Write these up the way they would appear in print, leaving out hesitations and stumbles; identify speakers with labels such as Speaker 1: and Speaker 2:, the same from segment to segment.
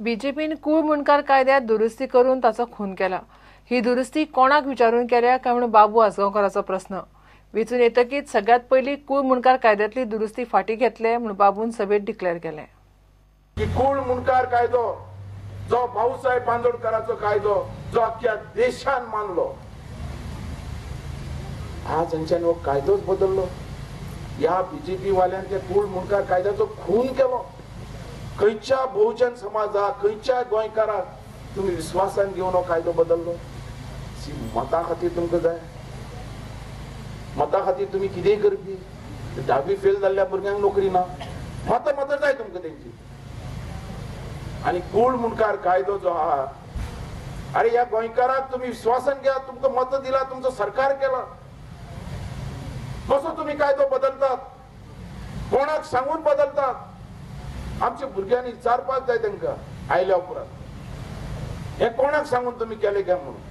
Speaker 1: बीजेपीन कूळ मुणकार कायद्यात दुरुस्ती करून ताचो खून केला। ही दुरुस्ती कोणाक विचारून केल्या काय म्हणून बाबू आसगांवकाराचो प्रश्न। वेचून येतकीच सगळ्यात पयली कूळ मुणकार कायद्यातली दुरुस्ती फाटी घेतले म्हणून बाबून सभेत डिक्लेअर केले।
Speaker 2: कूळ मुणकार कायदो जो भाऊसाहेब बांदोडकराचो कायदो जो अख्ख्या देशान मानलो, आज हांच्यानी हो कायदोच बदललो। या बीजेपी वाल्यान त्या कूळ मुणकार कायद्याचो खून केलो। खंयच्या बहुजन समाजाक खंयच्या गोंयकाराक तुम्ही विश्वासान घेवन हो कायदो बदललो? मता खातीर तुमकां जाय, मता खातीर तुम्ही कितेंय करपी। 10वी फेल जाल्ल्या भुरग्यांक नोकरी ना, मत जाय तुमकां तेंची। आणि कूळ मुणकार कायदो जो आहा, अरे या गोंयकाराक तुम्ही विश्वासान घ्या, तुमकां मत दिला, तुमचं सरकार केला, कसो तुम्ही कायदो बदलतात? कोणाक सांगून बदलतात? आमच्या भुरग्यांनी विचारपाक जाय तांकां आयल्या उपरांत हे कोणाक सांगून तुम्ही केले काय म्हणून।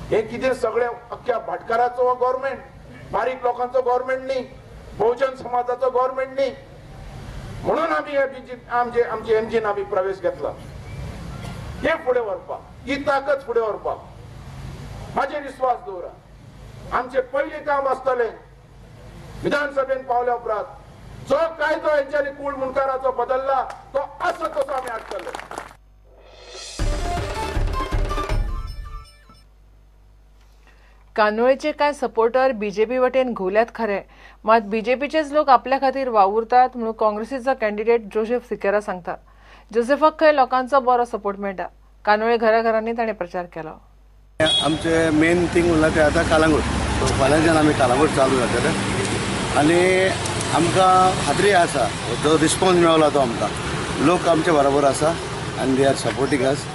Speaker 2: हे कितें सगळे अख्ख्या भाटकाराचो हो गव्हर्नमेंट, बारीक लोकांचो गव्हर्नमेंट न्ही, बहुजन समाजाचो गव्हर्नमेंट न्ही। म्हणून आम्ही आमचे एमजीन आम्ही प्रवेश घेतला। हे पुढे व्हरपाक, ही ताकद फुडें व्हरपाक माझे विश्वास दवरा। आमचे पयले काम आसतले विधानसभेन पावल्या उपरांत जो कायदो यांच्यानी कूळ मुणकाराचो बदलला तो असो तसो आम्ही हाडटले।
Speaker 1: कानोळेचे काय सपोर्टर बीजेपी वटेन घुवल्यात खरे, मात बीजेपीचेच लोक आपल्या खातीर वावुरतात म्हणून काँग्रेसीचो कॅन्डिडेट जोसेफ सिकेरा सांगता। जोसेफाक खंय लोकांचो बरो सपोर्ट मेळटा। कानोळे घराघरांनी ताणें प्रचार केलो।
Speaker 3: आमचे मेन थिंग म्हणल्यार ते आतां कालांगूट, सो फाल्यांच्यान आमी कालांगूट चालू जातले आनी आमकां खात्री आसा जो रिस्पॉन्स मेळ्ळो तो आमकां लोक आमचे बरोबर आसा आनी दे आर सपोर्टींग अस।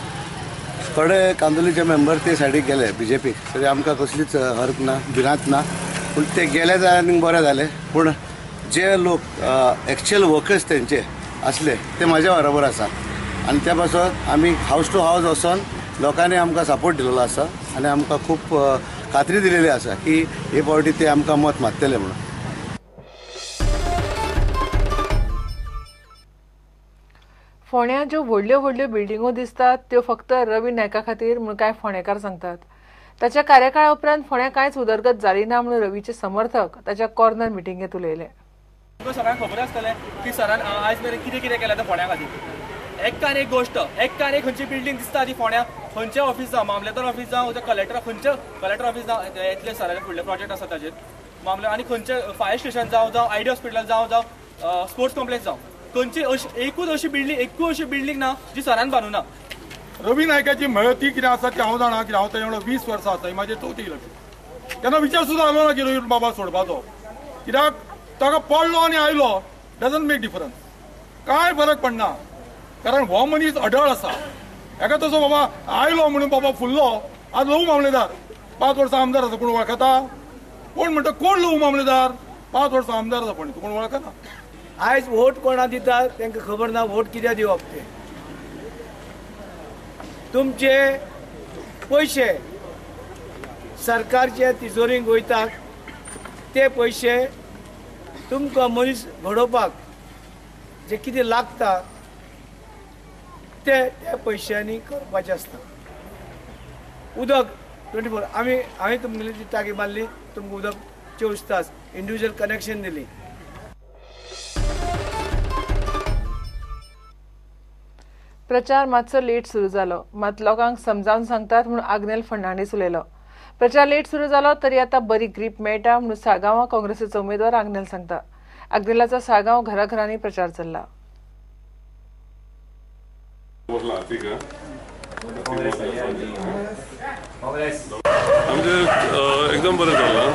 Speaker 3: थोडे कांदोलीचे मेंबर ते सायडीक गेले बीजेपीक, तरी आमकां कसलीच हर्क ना, भिरांत ना, पूण ते गेले जाल्यार आनीक बरें जालें। पूण जे लोक एक्चुअल वर्कर्स तेंचे असले ते म्हाज्या बरोबर आसा आनी त्या पासून आमी हावस टू हावस वचोन लोकांनी आमकां सपोर्ट दिलेलो आसा आनी आमकां खूब खात्री दिलेली आसा की हे फावटी ते आमकां मत मागतले म्हणून।
Speaker 1: फोंड्या ज्यो व्हडल्यो व्हडल्यो बिल्डिंगो दिसतात त्यो फक्त रवी नायका खातीर म्हणून कांय फोंडेकार सांगतात। ताच्या कार्यकाळा उपरांत फोंड्या कांयच उदरगत जाली ना म्हणून रवीचे समर्थक ताच्या कॉर्नर मिटिंगेत उलयले।
Speaker 4: सगळ्यांक खबर आसतलें की सरान आयज मेरेन कितें कितें केलें तें फोंड्या खातीर। एकान एक गोश्ट, एकान एक खंयची बिल्डींग दिसता ती फोंड्या, खंयचें ऑफिस जावं, मामलेदार ऑफिस जावं, कलेक्टर, खंयचें कलेक्टर ऑफिस जावं, इतले सराचे फुडले प्रोजेक्ट आसा ताजेर मामले, आनी खंयचें फायर स्टेशन जावं, आयडी हॉस्पिटल जावं, स्पोर्ट्स कॉम्प्लेक्स जावं, खंयची एकूच अशी बिल्डींग ना जी सरान बांदूं ना।
Speaker 5: रवी नायकाची मेळती कितें आसा ती हांव जाणा, कित्याक हांव ताजे वांगडा 20 वर्सां आसा, म्हाजें चवथी इलेक्शन। केन्ना विचार सुद्दां आलो ना की रवी बाबा सोडपाचो, कित्याक ताका पडलो आनी आयलो डजंट मेक डिफरन्स, कांय फरक पडना, कारण हो मनीस अडळ आसा। हेका तसो बाबा आयलो म्हणून बाबा फुल्लो, आज लहू मामलेदार 5 वर्सां आमदार आसा, कोण वळखता? कोण म्हणटा कोण लहू मामलेदार 5 वर्सां आमदार आसा, पण कोण वळखना।
Speaker 6: आयज वोट कोणा दितात तांकां खबर ना वोट कित्याक दिवप ते। तुमचे पयशे सरकारचे तिजोरींक वयतात, ते पयशे तुमकां मनीस घडोवपाक जे कितें लागता ते पयशांनी करपाचें आसता। उदक 24 हांवें तुमगेली ती टाकी बांदली, तुमकां उदक 24 तास इंडिव्हिज्युअल कनेक्शन दिली।
Speaker 1: प्रचार मातसो लेट सुरू जालो, मात लोकांक समजावन सांगतात म्हणून आग्नेल फर्नांडीस उलयलो। प्रचार लेट सुरू जालो तरी आतां बरी ग्रीप मेळटा म्हणून साळगांवां काँग्रेसीचो उमेदवार आग्नेल सांगता। आग्नेलाचो साळगांव घराघरांनी प्रचार चल्ला।
Speaker 7: आमचे एकदम बरें जालां,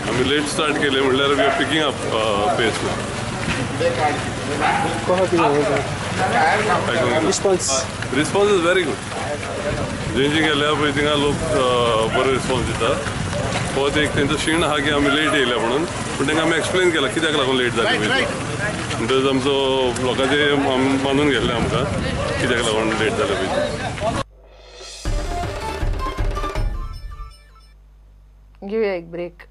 Speaker 7: आमी लेट स्टार्ट केले म्हणल्यार we are picking up pace. Response is very good. जें गेल्या पळय थिंगा लोक बरो रिस्पॉन्स दितात। हो एक तेंचो शीण आहा की आमी लेट येयल्या म्हणून, पूण तांकां आमी एक्सप्लेन केलां कित्याक लागून लेट जाली म्हणटच आमचो लोकांचे मानून गेल्लें आमकां कित्याक लागून लेट जालें पळय।
Speaker 1: घेवया एक ब्रेक।